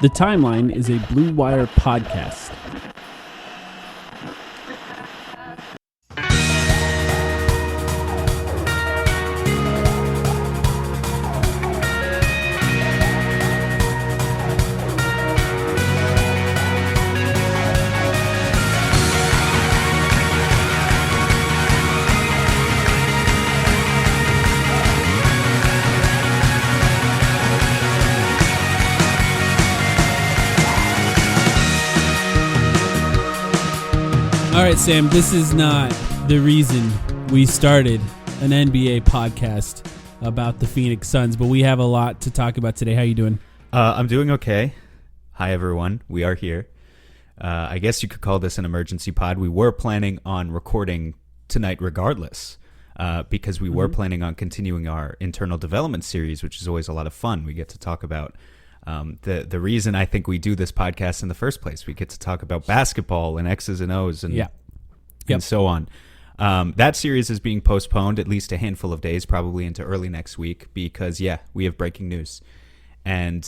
The Timeline is a Blue Wire podcast. All right, Sam, this is not the reason we started an NBA podcast about the Phoenix Suns, but we have a lot to talk about today. How are you doing? I'm doing okay. Hi, everyone. We are here. I guess you could call this an emergency pod. We were planning on recording tonight regardless, because we were planning on continuing our internal development series, which is always a lot of fun. We get to talk about the reason I think we do this podcast in the first place. We get to talk about basketball and X's and O's and so on. That series is being postponed at least a handful of days, probably into early next week, because, we have breaking news. And,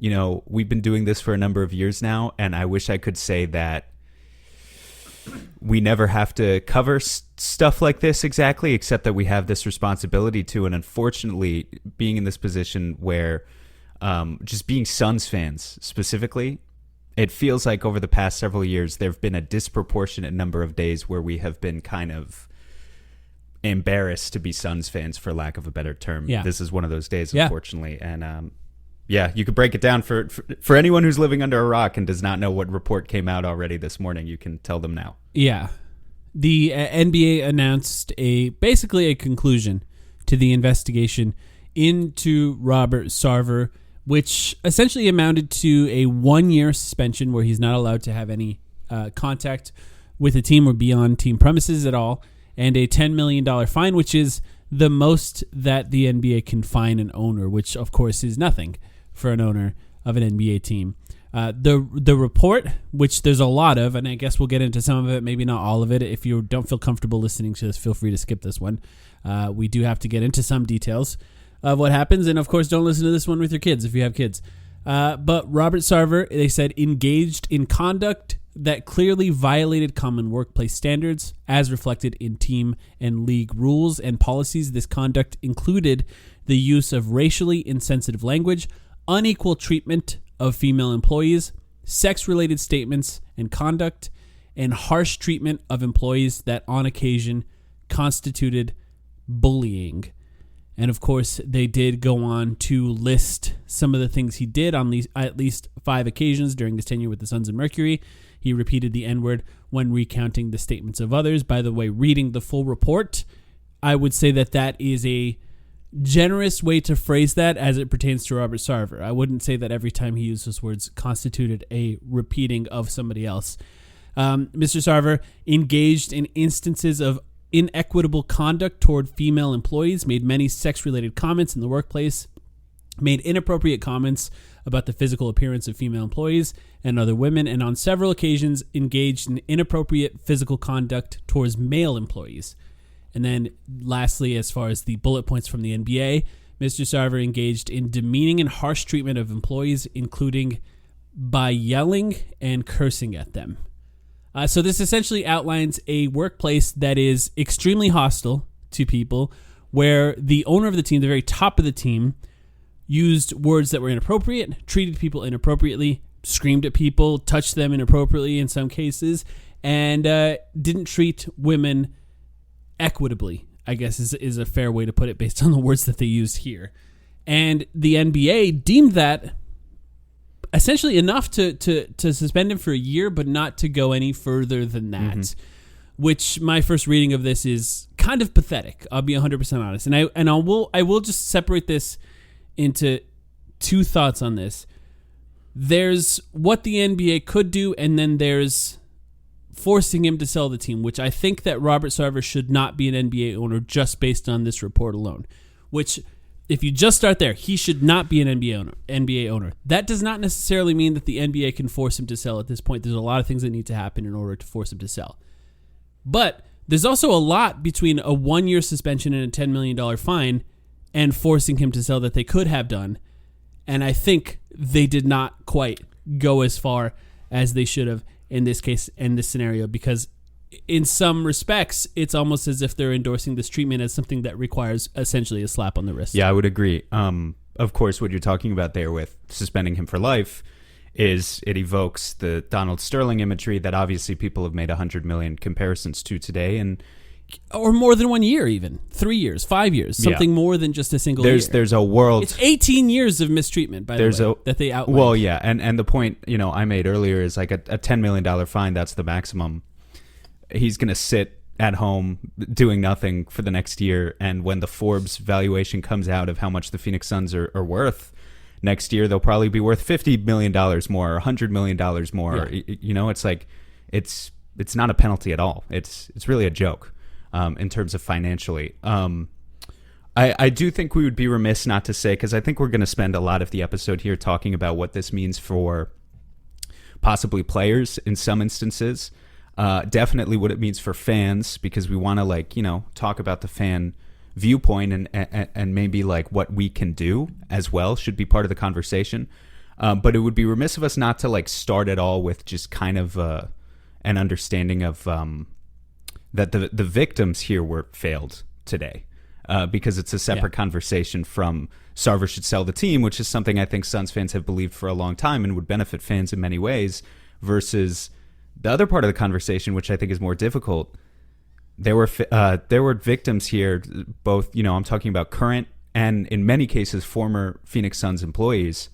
you know, we've been doing this for a number of years now, and I wish I could say that we never have to cover stuff like this exactly, except that we have this responsibility to. And unfortunately, being in this position where just being Suns fans specifically, it feels like over the past several years, there have been a disproportionate number of days where we have been kind of embarrassed to be Suns fans, for lack of a better term. Yeah. This is one of those days, unfortunately. And you could break it down for anyone who's living under a rock and does not know what report came out already this morning. You can tell them now. Yeah. The NBA announced basically a conclusion to the investigation into Robert Sarver, which essentially amounted to a 1-year suspension where he's not allowed to have any contact with a team or be on team premises at all, and a $10 million fine, which is the most that the NBA can fine an owner, which of course is nothing for an owner of an NBA team. The report, which there's a lot of, and I guess we'll get into some of it, maybe not all of it. If you don't feel comfortable listening to this, feel free to skip this one. We do have to get into some details of what happens, and of course don't listen to this one with your kids if you have kids. But Robert Sarver, they said, engaged in conduct that clearly violated common workplace standards as reflected in team and league rules and policies. This conduct included the use of racially insensitive language, unequal treatment of female employees, sex-related statements and conduct, and harsh treatment of employees that on occasion constituted bullying. And of course, they did go on to list some of the things he did on at least 5 occasions during his tenure with the Suns and Mercury. He repeated the N-word when recounting the statements of others. By the way, reading the full report, I would say that is a generous way to phrase that as it pertains to Robert Sarver. I wouldn't say that every time he used those words constituted a repeating of somebody else. Mr. Sarver engaged in instances of inequitable conduct toward female employees, made many sex-related comments in the workplace, made inappropriate comments about the physical appearance of female employees and other women, and on several occasions engaged in inappropriate physical conduct towards male employees. And then lastly, as far as the bullet points from the NBA, Mr. Sarver engaged in demeaning and harsh treatment of employees, including by yelling and cursing at them. So this essentially outlines a workplace that is extremely hostile to people, where the owner of the team, the very top of the team, used words that were inappropriate, treated people inappropriately, screamed at people, touched them inappropriately in some cases, and didn't treat women equitably, I guess is a fair way to put it based on the words that they used here. And the NBA deemed that essentially enough to suspend him for a year, but not to go any further than that, which my first reading of this is kind of pathetic. I'll be 100% honest. And I will just separate this into 2 thoughts on this. There's what the NBA could do, and then there's forcing him to sell the team, which I think that Robert Sarver should not be an NBA owner just based on this report alone, which, if you just start there, he should not be an NBA owner. That does not necessarily mean that the NBA can force him to sell at this point. There's a lot of things that need to happen in order to force him to sell. But there's also a lot between a 1-year suspension and a $10 million fine and forcing him to sell that they could have done. And I think they did not quite go as far as they should have in this case, in this scenario, because in some respects, it's almost as if they're endorsing this treatment as something that requires essentially a slap on the wrist. Yeah, I would agree. Of course, what you're talking about there with suspending him for life is it evokes the Donald Sterling imagery that obviously people have made 100 million comparisons to today, and or more than 1 year, even 3 years, 5 years, something more than just a single year. There's a world. It's 18 years of mistreatment, by the way, that they outlined. Well, yeah, and the point I made earlier is like a $10 million fine. That's the maximum. He's going to sit at home doing nothing for the next year, and when the Forbes valuation comes out of how much the Phoenix Suns are worth next year, they'll probably be worth $50 million more or $100 million more. Yeah. It's like it's not a penalty at all. It's really a joke in terms of financially. I do think we would be remiss not to say, because I think we're going to spend a lot of the episode here talking about what this means for possibly players in some instances. Definitely what it means for fans, because we want to talk about the fan viewpoint and maybe like what we can do as well should be part of the conversation. But it would be remiss of us not to start it all with just kind of an understanding of that the victims here were failed today, because it's a separate conversation from Sarver should sell the team, which is something I think Suns fans have believed for a long time and would benefit fans in many ways, versus the other part of the conversation, which I think is more difficult. There were victims here, both, I'm talking about current and in many cases former Phoenix Suns employees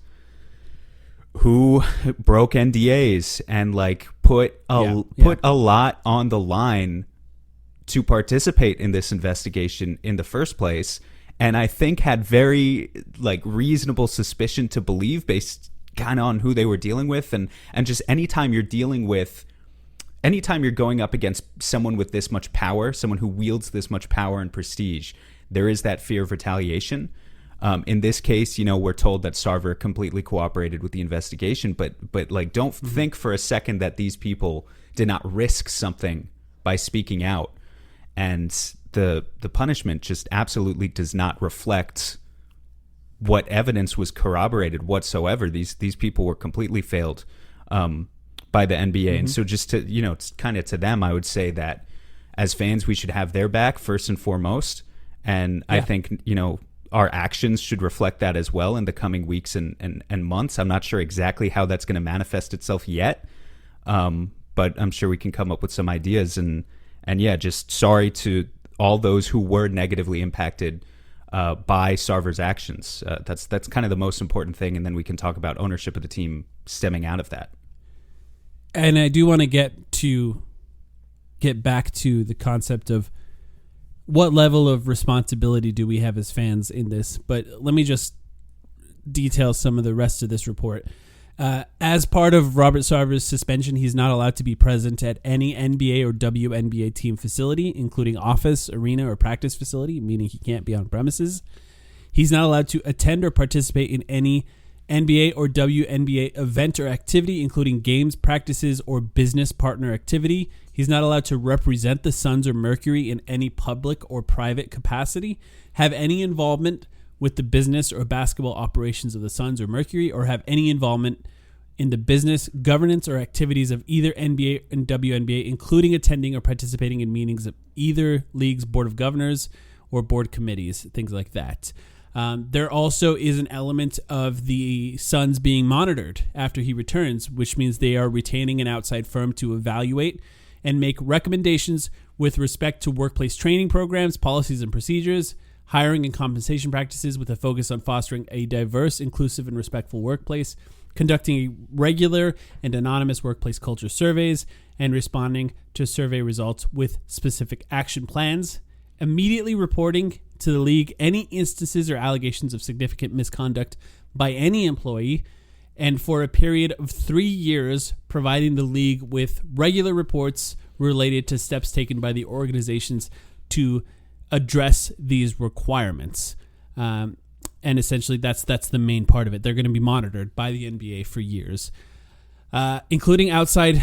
who broke NDAs and put a lot on the line to participate in this investigation in the first place, and I think had very reasonable suspicion to believe based kind of on who they were dealing with, and just anytime you're going up against someone with this much power, someone who wields this much power and prestige, there is that fear of retaliation. In this case, we're told that Sarver completely cooperated with the investigation, but don't think for a second that these people did not risk something by speaking out. And the punishment just absolutely does not reflect what evidence was corroborated whatsoever. These people were completely failed by the NBA. And so just to, kind of to them, I would say that as fans, we should have their back first and foremost. And I think, our actions should reflect that as well in the coming weeks and months. I'm not sure exactly how that's going to manifest itself yet. But I'm sure we can come up with some ideas, and just sorry to all those who were negatively impacted by Sarver's actions. That's kind of the most important thing. And then we can talk about ownership of the team stemming out of that. And I do want to get back to the concept of what level of responsibility do we have as fans in this. But let me just detail some of the rest of this report. As part of Robert Sarver's suspension, he's not allowed to be present at any NBA or WNBA team facility, including office, arena, or practice facility, meaning he can't be on premises. He's not allowed to attend or participate in any NBA or WNBA event or activity, including games, practices, or business partner activity. He's not allowed to represent the Suns or Mercury in any public or private capacity, have any involvement with the business or basketball operations of the Suns or Mercury, or have any involvement in the business, governance, or activities of either NBA and WNBA, including attending or participating in meetings of either league's board of governors or board committees, things like that. There also is an element of the Suns being monitored after he returns, which means they are retaining an outside firm to evaluate and make recommendations with respect to workplace training programs, policies and procedures, hiring and compensation practices with a focus on fostering a diverse, inclusive, and respectful workplace, conducting regular and anonymous workplace culture surveys, and responding to survey results with specific action plans, immediately reporting to the league any instances or allegations of significant misconduct by any employee, and for a period of 3 years, providing the league with regular reports related to steps taken by the organizations to address these requirements. And essentially, that's the main part of it. They're going to be monitored by the NBA for years, including outside,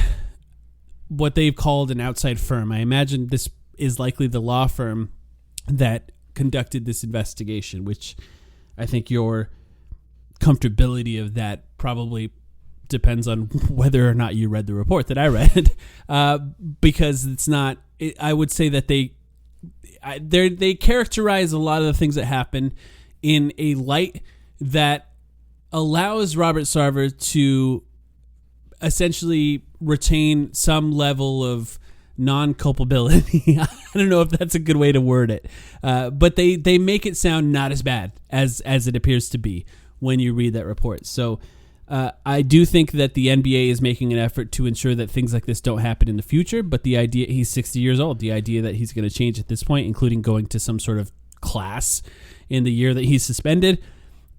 what they've called an outside firm. I imagine this is likely the law firm that conducted this investigation, which I think your comfortability of that probably depends on whether or not you read the report that I read, because it's not. I would say that they characterize a lot of the things that happen in a light that allows Robert Sarver to essentially retain some level of non-culpability. I don't know if that's a good way to word it, but they make it sound not as bad as it appears to be when you read that report. So I do think that the NBA is making an effort to ensure that things like this don't happen in the future, but the idea, he's 60 years old, the idea that he's going to change at this point, including going to some sort of class in the year that he's suspended,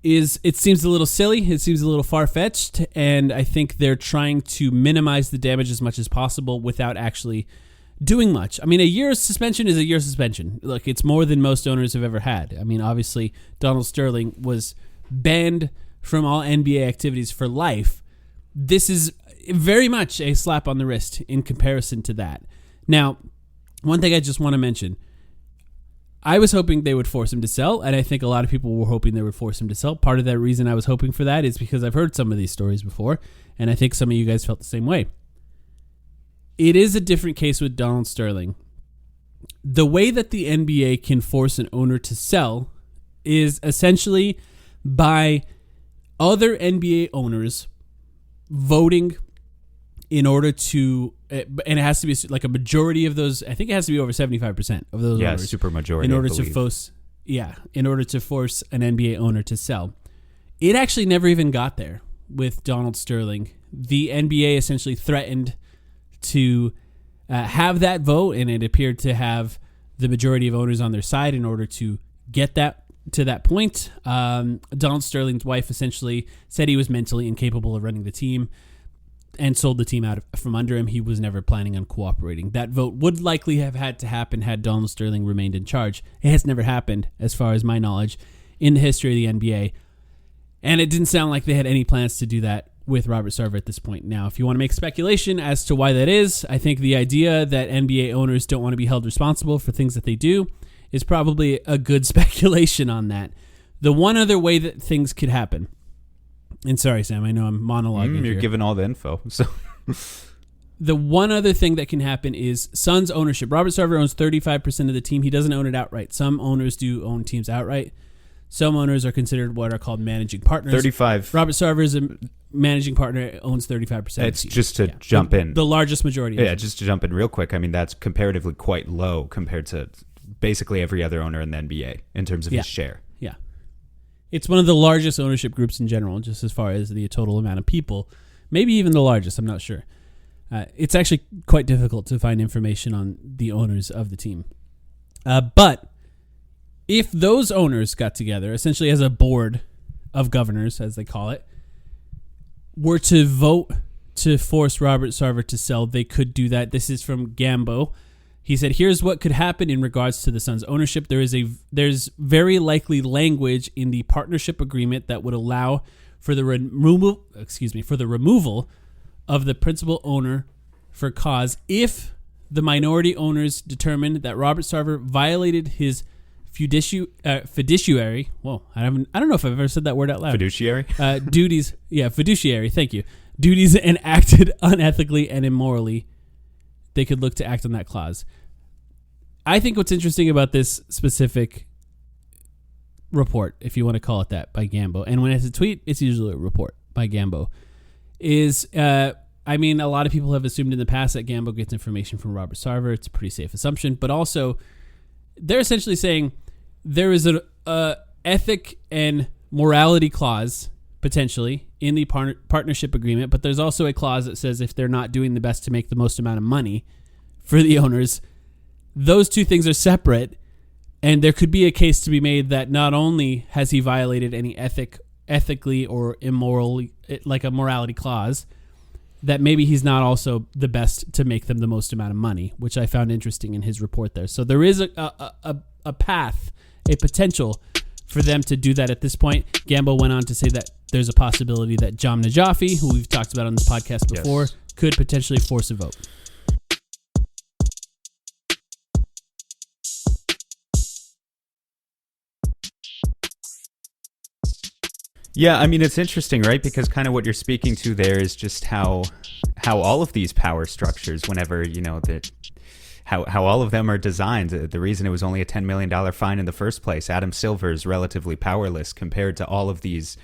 it seems a little silly. It seems a little far-fetched, and I think they're trying to minimize the damage as much as possible without actually doing much. I mean, a year's suspension is a year's suspension. Look, it's more than most owners have ever had. I mean, obviously, Donald Sterling was banned from all NBA activities for life. This is very much a slap on the wrist in comparison to that. Now, one thing I just want to mention, I was hoping they would force him to sell, and I think a lot of people were hoping they would force him to sell. Part of that reason I was hoping for that is because I've heard some of these stories before, and I think some of you guys felt the same way. It is a different case with Donald Sterling. The way that the NBA can force an owner to sell is essentially by other NBA owners voting in order to, and it has to be like a majority of those. I think it has to be over 75% of those owners. Super majority. In order to force, in order to force an NBA owner to sell. It actually never even got there with Donald Sterling. The NBA essentially threatened to have that vote, and it appeared to have the majority of owners on their side in order to get that to that point. Donald Sterling's wife essentially said he was mentally incapable of running the team and sold the team out from under him. He was never planning on cooperating. That vote would likely have had to happen had Donald Sterling remained in charge. It has never happened, as far as my knowledge, in the history of the NBA. And it didn't sound like they had any plans to do that with Robert Sarver at this point. Now, if you want to make speculation as to why that is, I think the idea that NBA owners don't want to be held responsible for things that they do is probably a good speculation on that. The one other way that things could happen, and sorry, Sam, I know I'm monologuing You're here. giving all the info. So the one other thing that can happen is Suns ownership. Robert Sarver owns 35% of the team. He doesn't own it outright. Some owners do own teams outright. Some owners are considered what are called managing partners. 35. Robert Sarver is a managing partner, owns 35%. It's just to jump in. The largest majority. Yeah, just to jump in real quick. I mean, that's comparatively quite low compared to basically every other owner in the NBA in terms of his share. Yeah. It's one of the largest ownership groups in general, just as far as the total amount of people. Maybe even the largest, I'm not sure. It's actually quite difficult to find information on the owners of the team. But if those owners got together, essentially as a board of governors, as they call it, were to vote to force Robert Sarver to sell, they could do that. This is from Gambo. He said, here's what could happen in regards to the Suns' ownership. There's very likely language in the partnership agreement that would allow for the removal of the principal owner for cause if the minority owners determined that Robert Sarver violated his fiduciary. Whoa, I don't know if I've ever said that word out loud. Fiduciary? Duties. Yeah, fiduciary. Thank you. Duties and acted unethically and immorally. They could look to act on that clause. I think what's interesting about this specific report, if you want to call it that, by Gambo, and when it's a tweet, it's usually a report by Gambo, is, a lot of people have assumed in the past that Gambo gets information from Robert Sarver. It's a pretty safe assumption, but also they're essentially saying there is a ethic and morality clause potentially in the partnership agreement, but there's also a clause that says if they're not doing the best to make the most amount of money for the owners, those two things are separate, and there could be a case to be made that not only has he violated any ethically or immorally, like a morality clause, that maybe he's not also the best to make them the most amount of money, which I found interesting in his report there. So there is a path, a potential for them to do that at this point. Gambo went on to say that there's a possibility that Jam Najafi, who we've talked about on this podcast before, could potentially force a vote. Yeah, I mean, it's interesting, right? Because kind of what you're speaking to there is just how all of these power structures, whenever, that how all of them are designed. The reason it was only a $10 million fine in the first place, Adam Silver is relatively powerless compared to all of these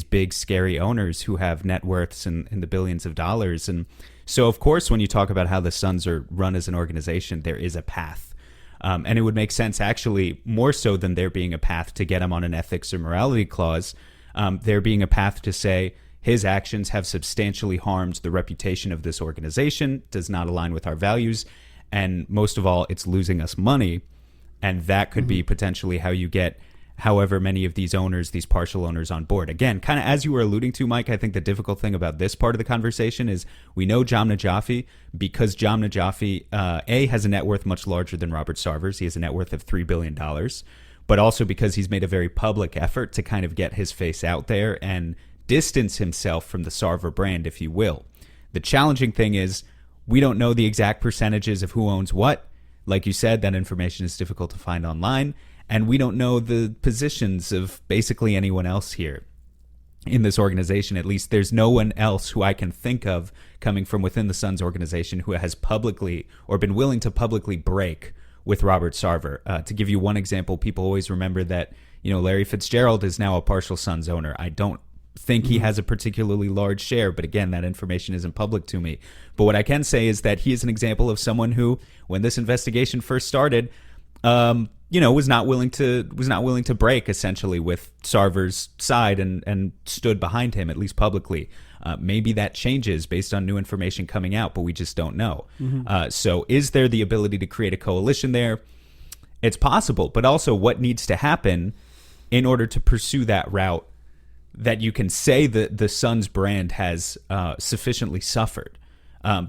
big, scary owners who have net worths in the billions of dollars. And so, of course, when you talk about how the Suns are run as an organization, there is a path. And it would make sense, actually, more so than there being a path to get him on an ethics or morality clause, there being a path to say his actions have substantially harmed the reputation of this organization, does not align with our values, and most of all, it's losing us money. And that could be potentially how you get however many of these owners, these partial owners, on board. Again, kind of as you were alluding to, Mike, I think the difficult thing about this part of the conversation is we know Jam Najafi, because Jam Najafi, has a net worth much larger than Robert Sarver's. He has a net worth of $3 billion, but also because he's made a very public effort to kind of get his face out there and distance himself from the Sarver brand, if you will. The challenging thing is we don't know the exact percentages of who owns what. Like you said, that information is difficult to find online. And we don't know the positions of basically anyone else here in this organization. At least there's no one else who I can think of coming from within the Suns organization who has publicly or been willing to publicly break with Robert Sarver. To give you one example, people always remember that, Larry Fitzgerald is now a partial Suns owner. I don't think he has a particularly large share, but again, that information isn't public to me. But what I can say is that he is an example of someone who, when this investigation first started, was not willing to break essentially with Sarver's side and stood behind him, at least publicly. Maybe that changes based on new information coming out, but we just don't know. So is there the ability to create a coalition there? It's possible, but also what needs to happen in order to pursue that route that you can say that the Suns brand has sufficiently suffered,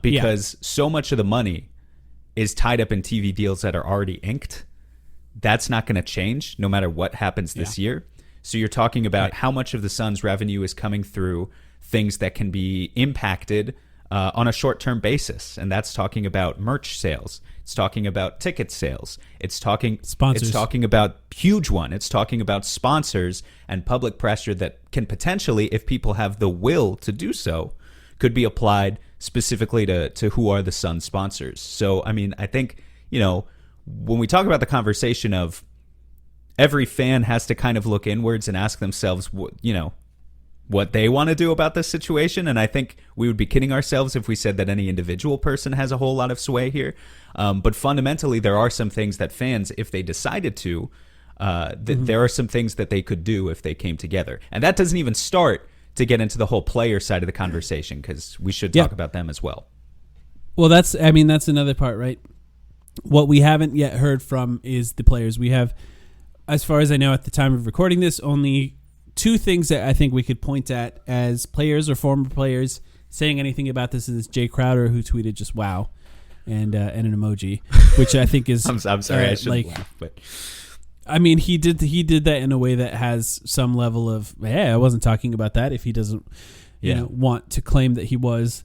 because so much of the money is tied up in TV deals that are already inked. That's not going to change no matter what happens this year. So you're talking about how much of the Suns' revenue is coming through things that can be impacted on a short-term basis. And that's talking about merch sales. It's talking about ticket sales. It's talking sponsors. It's talking about huge one. It's talking about sponsors and public pressure that can potentially, if people have the will to do so, could be applied specifically to who are the Suns sponsors. So, I mean, I think, when we talk about the conversation of every fan has to kind of look inwards and ask themselves, what they want to do about this situation. And I think we would be kidding ourselves if we said that any individual person has a whole lot of sway here. But fundamentally, there are some things that fans, if they decided to, there are some things that they could do if they came together. And that doesn't even start to get into the whole player side of the conversation, because we should talk about them as well. Well, that's another part, right? What we haven't yet heard from is the players. We have, as far as I know at the time of recording this, only two things that I think we could point at as players or former players saying anything about this is Jay Crowder, who tweeted just "wow" and an emoji, which I think is I'm sorry, I shouldn't laugh, but I mean he did that in a way that has some level of I wasn't talking about that if he doesn't want to claim that he was.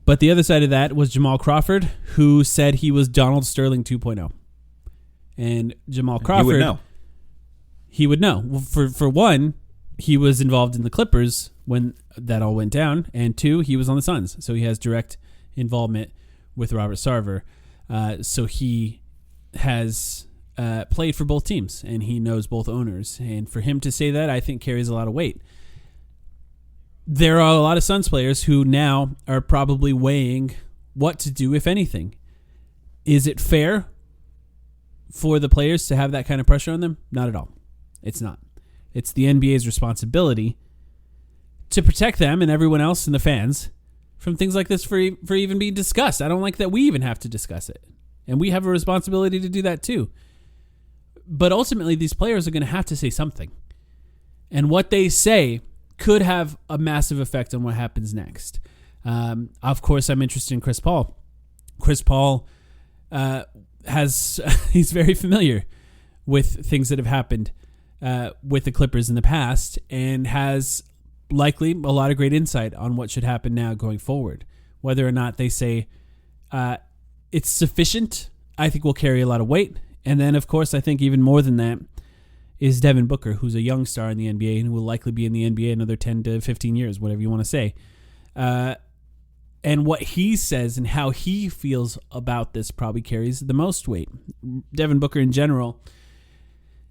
But the other side of that was Jamal Crawford, who said he was Donald Sterling 2.0. And Jamal Crawford, he would know. Well, for one, he was involved in the Clippers when that all went down, and two, he was on the Suns, so he has direct involvement with Robert Sarver. So he has played for both teams, and he knows both owners. And for him to say that, I think carries a lot of weight. There are a lot of Suns players who now are probably weighing what to do, if anything. Is it fair for the players to have that kind of pressure on them? Not at all. It's not. It's the NBA's responsibility to protect them and everyone else and the fans from things like this for even being discussed. I don't like that we even have to discuss it. And we have a responsibility to do that too. But ultimately, these players are going to have to say something. And what they say could have a massive effect on what happens next. Of course, I'm interested in Chris Paul. Chris Paul he's very familiar with things that have happened with the Clippers in the past and has likely a lot of great insight on what should happen now going forward. Whether or not they say it's sufficient, I think will carry a lot of weight. And then, of course, I think even more than that is Devin Booker, who's a young star in the NBA and will likely be in the NBA another 10 to 15 years, whatever you want to say. And what he says and how he feels about this probably carries the most weight. Devin Booker in general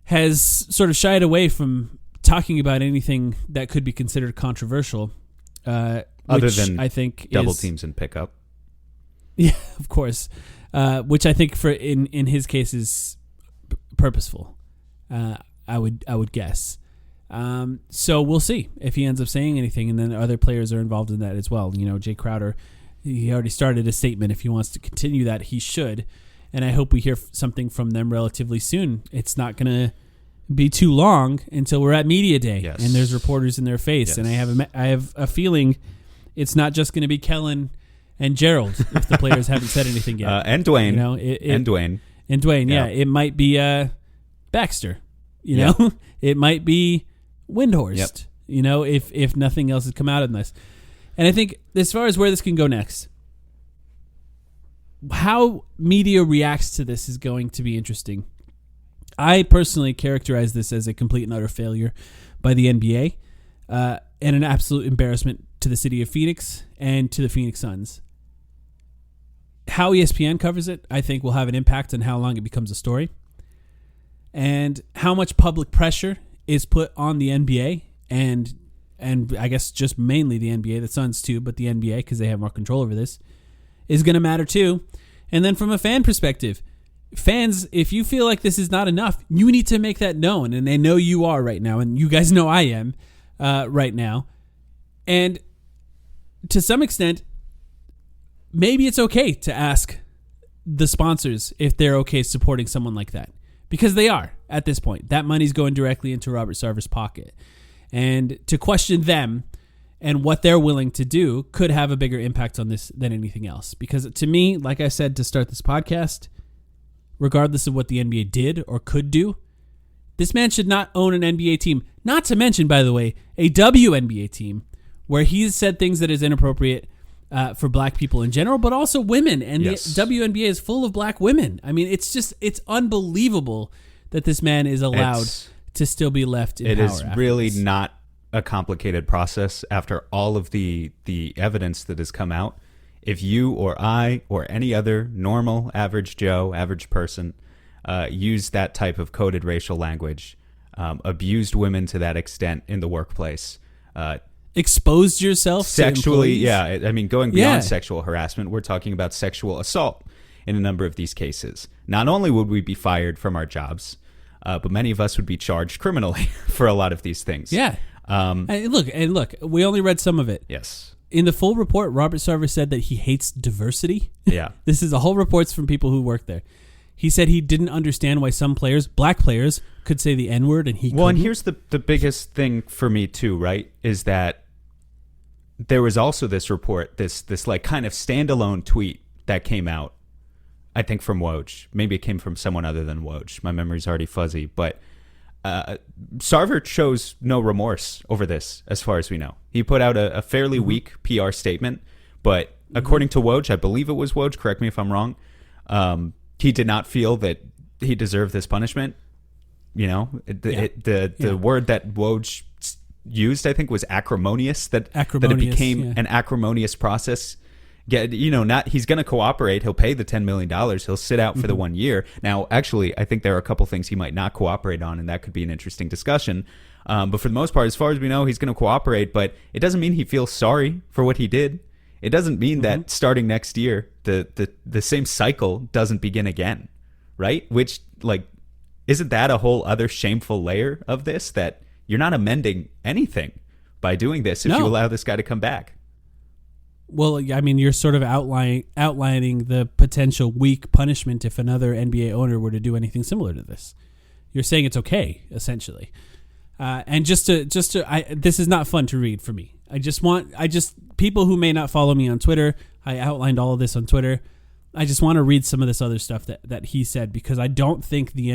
has sort of shied away from talking about anything that could be considered controversial. Other than I think double teams and pickup. Yeah, of course. Which I think in his case is purposeful. I would guess. So we'll see if he ends up saying anything, and then other players are involved in that as well. Jay Crowder, he already started a statement. If he wants to continue that, he should. And I hope we hear something from them relatively soon. It's not going to be too long until we're at media day, yes. and there's reporters in their face. Yes. And I have a feeling it's not just going to be Kellen and Gerald if the players haven't said anything yet. And Dwayne. And Dwayne, yeah. It might be Baxter. It might be Windhorst. Yep. If nothing else has come out of this. And I think as far as where this can go next, how media reacts to this is going to be interesting. I personally characterize this as a complete and utter failure by the NBA and an absolute embarrassment to the city of Phoenix and to the Phoenix Suns. How ESPN covers it, I think, will have an impact on how long it becomes a story and how much public pressure is put on the NBA and I guess just mainly the NBA, the Suns too, but the NBA because they have more control over this, is going to matter too. And then from a fan perspective, fans, if you feel like this is not enough, you need to make that known. And I know you are right now, and you guys know I am right now. And to some extent, maybe it's okay to ask the sponsors if they're okay supporting someone like that. Because they are at this point. That money's going directly into Robert Sarver's pocket. And to question them and what they're willing to do could have a bigger impact on this than anything else. Because to me, like I said to start this podcast, regardless of what the NBA did or could do, this man should not own an NBA team. Not to mention, by the way, a WNBA team where he's said things that is inappropriate for black people in general, but also women. And yes. The WNBA is full of black women. I mean, it's unbelievable that this man is allowed to still be left in power. It is really not a complicated process after all of the evidence that has come out. If you or I or any other normal, average Joe, average person used that type of coded racial language, abused women to that extent in the workplace, exposed yourself sexually, to employees. I mean, going beyond sexual harassment, we're talking about sexual assault in a number of these cases. Not only would we be fired from our jobs, but many of us would be charged criminally for a lot of these things. Yeah. And look, we only read some of it. Yes. In the full report, Robert Sarver said that he hates diversity. Yeah. This is a whole reports from people who work there. He said he didn't understand why some players, black players, could say the N-word and he couldn't. Well, and here's the biggest thing for me too, right, is that there was also this report, this like kind of standalone tweet that came out, I think from Woj. Maybe it came from someone other than Woj. My memory's already fuzzy. But Sarver shows no remorse over this, as far as we know. He put out a fairly weak PR statement, but according to Woj, I believe it was Woj, correct me if I'm wrong, he did not feel that he deserved this punishment. The word that Woj used, I think, was acrimonious. That it became an acrimonious process. He's going to cooperate. He'll pay the $10 million. He'll sit out for the 1 year. Now, actually, I think there are a couple things he might not cooperate on, and that could be an interesting discussion. But for the most part, as far as we know, he's going to cooperate. But it doesn't mean he feels sorry for what he did. It doesn't mean that starting next year, the same cycle doesn't begin again, right? Which, isn't that a whole other shameful layer of this, that you're not amending anything by doing this if you allow this guy to come back? Well, I mean, you're sort of outlining the potential weak punishment if another NBA owner were to do anything similar to this. You're saying it's okay, essentially. And this is not fun to read for me. People who may not follow me on Twitter, I outlined all of this on Twitter. I just want to read some of this other stuff that he said, because I don't think the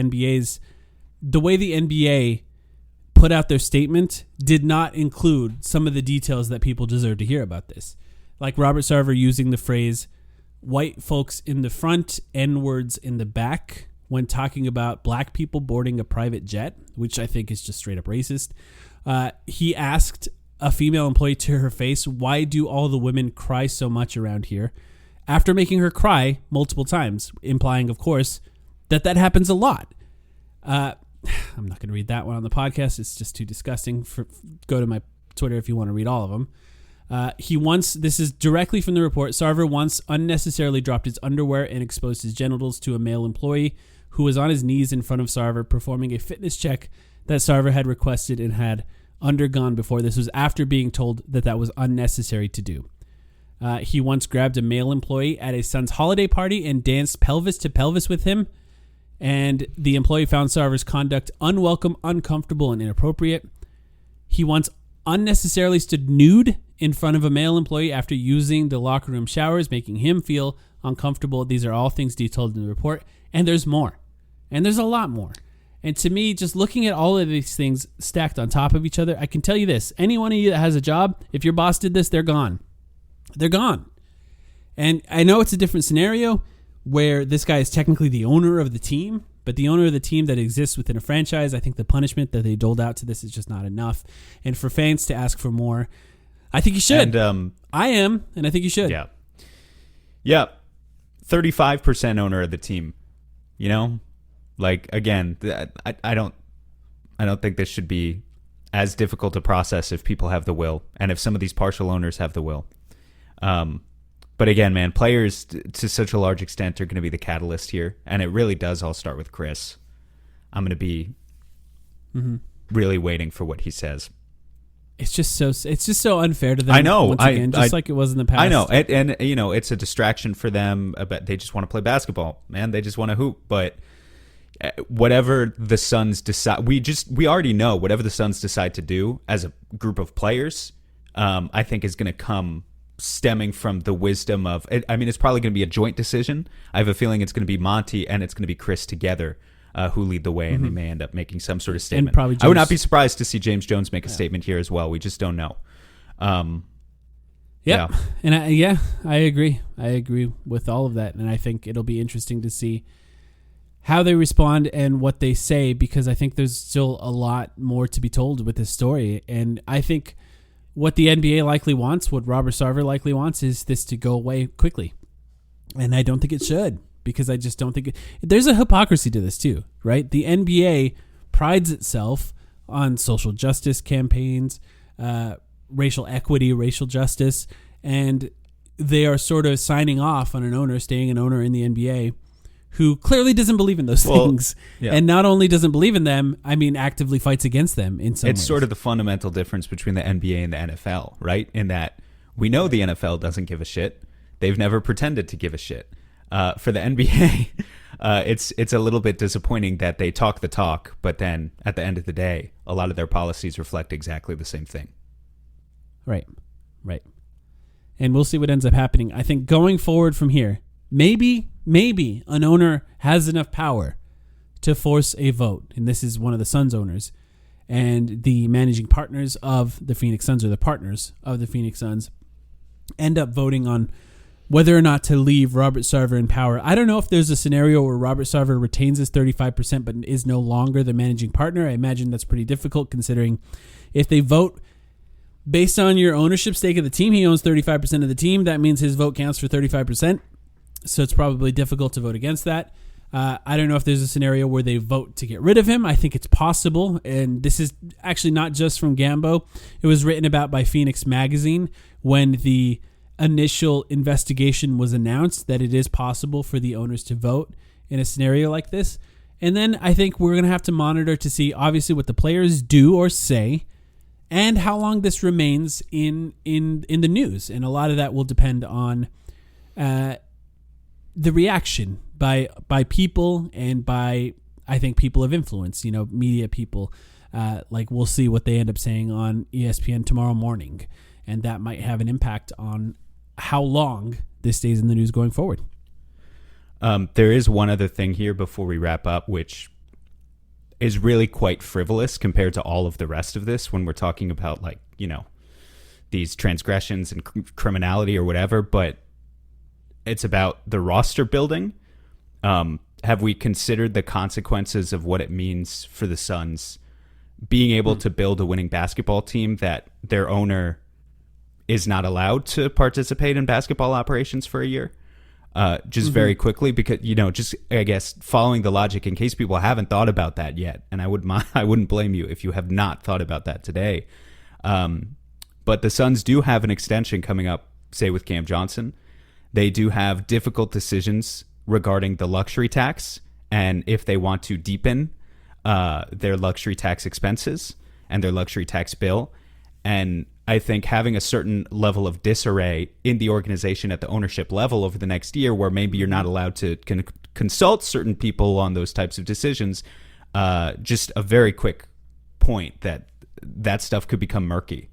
way the NBA put out their statement did not include some of the details that people deserve to hear about this. Like Robert Sarver using the phrase, white folks in the front, N-words in the back, when talking about black people boarding a private jet, which I think is just straight up racist. He asked a female employee to her face, "Why do all the women cry so much around here?" After making her cry multiple times, implying, of course, that happens a lot. I'm not going to read that one on the podcast. It's just too disgusting. Go to my Twitter if you want to read all of them. This is directly from the report, Sarver once unnecessarily dropped his underwear and exposed his genitals to a male employee who was on his knees in front of Sarver performing a fitness check that Sarver had requested and had undergone before. This was after being told that was unnecessary to do. He once grabbed a male employee at a son's holiday party and danced pelvis to pelvis with him, and the employee found Sarver's conduct unwelcome, uncomfortable, and inappropriate. He once unnecessarily stood nude in front of a male employee after using the locker room showers, making him feel uncomfortable. These are all things detailed in the report, and there's more. And there's a lot more. And to me, just looking at all of these things stacked on top of each other, I can tell you this. Any one of you that has a job, if your boss did this, they're gone. They're gone. And I know it's a different scenario where this guy is technically the owner of the team, but the owner of the team that exists within a franchise, I think the punishment that they doled out to this is just not enough. And for fans to ask for more, I think you should. And, I am, and I think you should. Yeah. Yeah. 35% owner of the team, you know? Like, again, I don't think this should be as difficult to process if people have the will, and if some of these partial owners have the will. But again, man, players to such a large extent are going to be the catalyst here, and it really does all start with Chris. I'm going to be really waiting for what he says. It's just so unfair to them. I know, once again, like it was in the past. I know, and you know, it's a distraction for them. But they just want to play basketball, man. They just want to hoop, but. Whatever the Suns decide, we already know whatever the Suns decide to do as a group of players, I think is going to come stemming from the wisdom of. I mean, it's probably going to be a joint decision. I have a feeling it's going to be Monty and it's going to be Chris together who lead the way, and they may end up making some sort of statement. And probably James. I would not be surprised to see James Jones make a statement here as well. We just don't know. Yeah, and I agree. I agree with all of that, and I think it'll be interesting to see how they respond and what they say, because I think there's still a lot more to be told with this story. And I think what the NBA likely wants, what Robert Sarver likely wants, is this to go away quickly. And I don't think it should, because I just don't think there's a hypocrisy to this too, right? The NBA prides itself on social justice campaigns, racial equity, racial justice, and they are sort of signing off on an owner, staying an owner in the NBA, who clearly doesn't believe in those things. Yeah. And not only doesn't believe in them, I mean, actively fights against them in some ways. It's sort of the fundamental difference between the NBA and the NFL, right? In that we know the NFL doesn't give a shit. They've never pretended to give a shit. For the NBA, it's a little bit disappointing that they talk the talk, but then at the end of the day, a lot of their policies reflect exactly the same thing. Right. And we'll see what ends up happening. I think going forward from here, maybe an owner has enough power to force a vote, and this is one of the Suns owners, and the managing partners of the Phoenix Suns, or the partners of the Phoenix Suns, end up voting on whether or not to leave Robert Sarver in power. I don't know if there's a scenario where Robert Sarver retains his 35% but is no longer the managing partner. I imagine that's pretty difficult, considering if they vote based on your ownership stake of the team, he owns 35% of the team. That means his vote counts for 35%. So it's probably difficult to vote against that. I don't know if there's a scenario where they vote to get rid of him. I think it's possible. And this is actually not just from Gambo. It was written about by Phoenix Magazine when the initial investigation was announced, that it is possible for the owners to vote in a scenario like this. And then I think we're going to have to monitor to see, obviously, what the players do or say and how long this remains in the news. And a lot of that will depend on the reaction by people and by, I think, people of influence, media people. Like, we'll see what they end up saying on ESPN tomorrow morning, and that might have an impact on how long this stays in the news going forward. There is one other thing here before we wrap up, which is really quite frivolous compared to all of the rest of this when we're talking about, like, these transgressions and criminality or whatever, but it's about the roster building. have we considered the consequences of what it means for the Suns being able to build a winning basketball team that their owner is not allowed to participate in basketball operations for a year? Just very quickly, because, just, I guess, following the logic in case people haven't thought about that yet. And I wouldn't blame you if you have not thought about that today. But the Suns do have an extension coming up, say with Cam Johnson. They do have difficult decisions regarding the luxury tax and if they want to deepen their luxury tax expenses and their luxury tax bill. And I think having a certain level of disarray in the organization at the ownership level over the next year, where maybe you're not allowed to consult certain people on those types of decisions, just a very quick point that stuff could become murky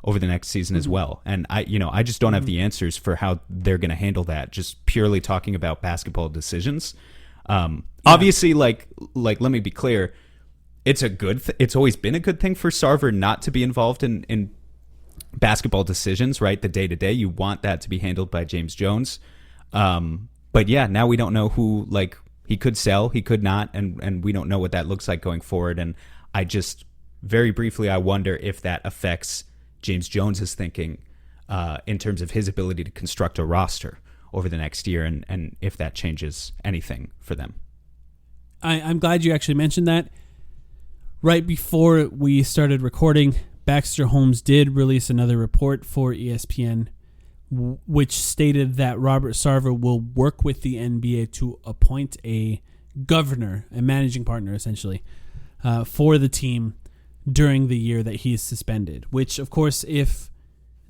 over the next season as well. And I just don't have the answers for how they're going to handle that, just purely talking about basketball decisions. Obviously, like let me be clear, it's a good it's always been a good thing for Sarver not to be involved in basketball decisions, right? The day-to-day, you want that to be handled by James Jones. But yeah, now we don't know who, he could sell, he could not, and we don't know what that looks like going forward. And I just, very briefly, I wonder if that affects James Jones's thinking in terms of his ability to construct a roster over the next year, and if that changes anything for them. I'm glad you actually mentioned that. Right before we started recording, Baxter Holmes did release another report for ESPN, which stated that Robert Sarver will work with the NBA to appoint a governor, a managing partner, essentially, for the team during the year that he is suspended. Which, of course, if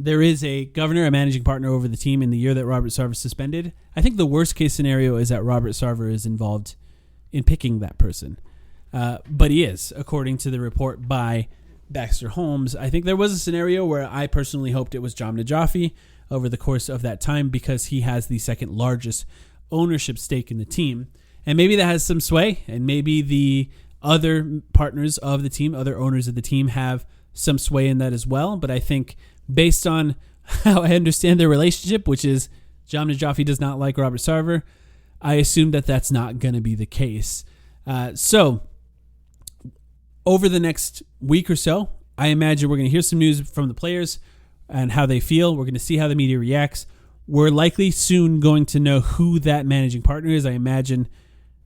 there is a governor, a managing partner over the team in the year that Robert Sarver is suspended, I think the worst case scenario is that Robert Sarver is involved in picking that person. But he is, according to the report by Baxter Holmes. I think there was a scenario where I personally hoped it was John Najafi over the course of that time, because he has the second largest ownership stake in the team. And maybe that has some sway, and maybe the other partners of the team, other owners of the team, have some sway in that as well. But I think based on how I understand their relationship, which is John Najafi does not like Robert Sarver, I assume that that's not going to be the case. So over the next week or so, I imagine we're going to hear some news from the players and how they feel. We're going to see how the media reacts. We're likely soon going to know who that managing partner is. I imagine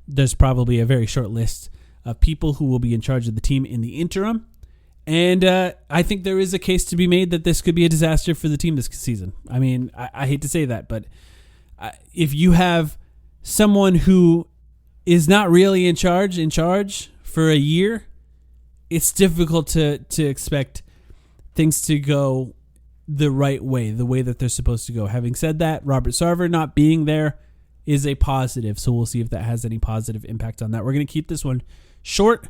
there's probably a very short list of people who will be in charge of the team in the interim. And I think there is a case to be made that this could be a disaster for the team this season. I mean, I hate to say that, but if you have someone who is not really in charge for a year, it's difficult to expect things to go the right way, the way that they're supposed to go. Having said that, Robert Sarver not being there is a positive, so we'll see if that has any positive impact on that. We're going to keep this one short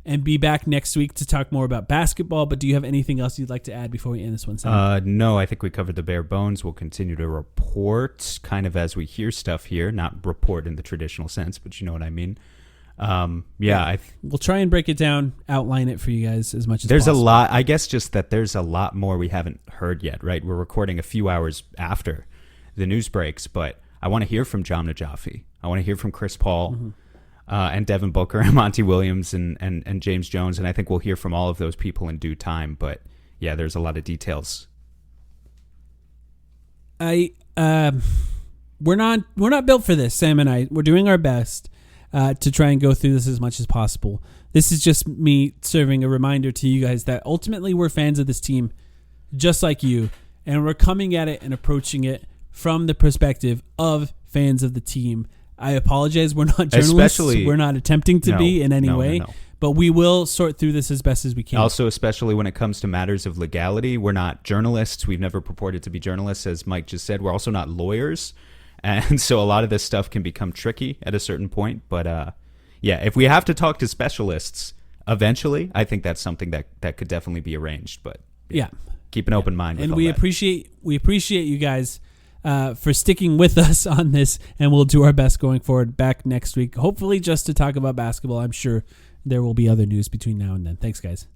and be back next week to talk more about basketball, but do you have anything else you'd like to add before we end this one, Sam? No, I think we covered the bare bones. We'll continue to report kind of as we hear stuff here, not report in the traditional sense, but you know what I mean. We'll try and break it down, outline it for you guys as much as there's possible. A lot, I guess, just that there's a lot more we haven't heard yet, right? We're recording a few hours after the news breaks, but I want to hear from John Najafi. I want to hear from Chris Paul and Devin Booker and Monty Williams and James Jones, and I think we'll hear from all of those people in due time. But yeah, there's a lot of details. We're not built for this, Sam and I. We're doing our best to try and go through this as much as possible. This is just me serving a reminder to you guys that ultimately we're fans of this team, just like you, and we're coming at it and approaching it from the perspective of fans of the team. I apologize, we're not journalists. We're not attempting to be in any way, but we will sort through this as best as we can. Also, especially when it comes to matters of legality, we're not journalists. We've never purported to be journalists, as Mike just said. We're also not lawyers. And so a lot of this stuff can become tricky at a certain point. But if we have to talk to specialists eventually, I think that's something that could definitely be arranged. But keep an open mind. And we appreciate you guys for sticking with us on this, and we'll do our best going forward. Back next week, hopefully just to talk about basketball. I'm sure there will be other news between now and then. Thanks, guys.